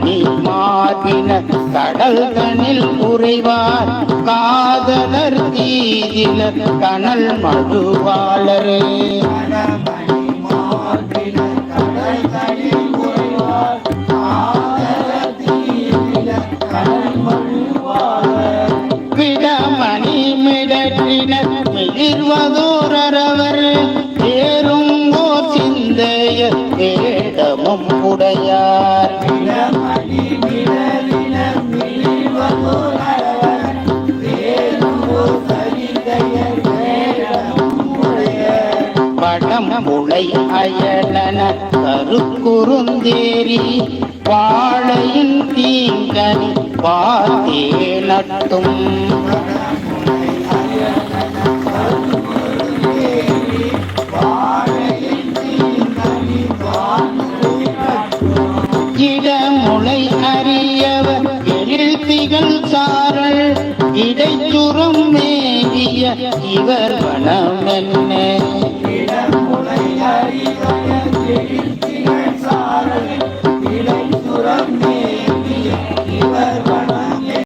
மணி மார்பின கடல் தனில் உறைவார் காதலர் தீதிலர் கனல் மழுவாளரே. விடமணி மிடற்றினர் மிளிர்வதோரவர் ஏறுங்கோர் சிந்தைய வேடமும் உடையார். படம் உளை அயலன கருக்குறுந்தேரி வாழையின் தீங்கனி பார்த்தே நட்டும். இடமுளை அறியவர் எழுத்திகள் சாரல் இடைச்சுரம் மேவிய இவர் வனமென்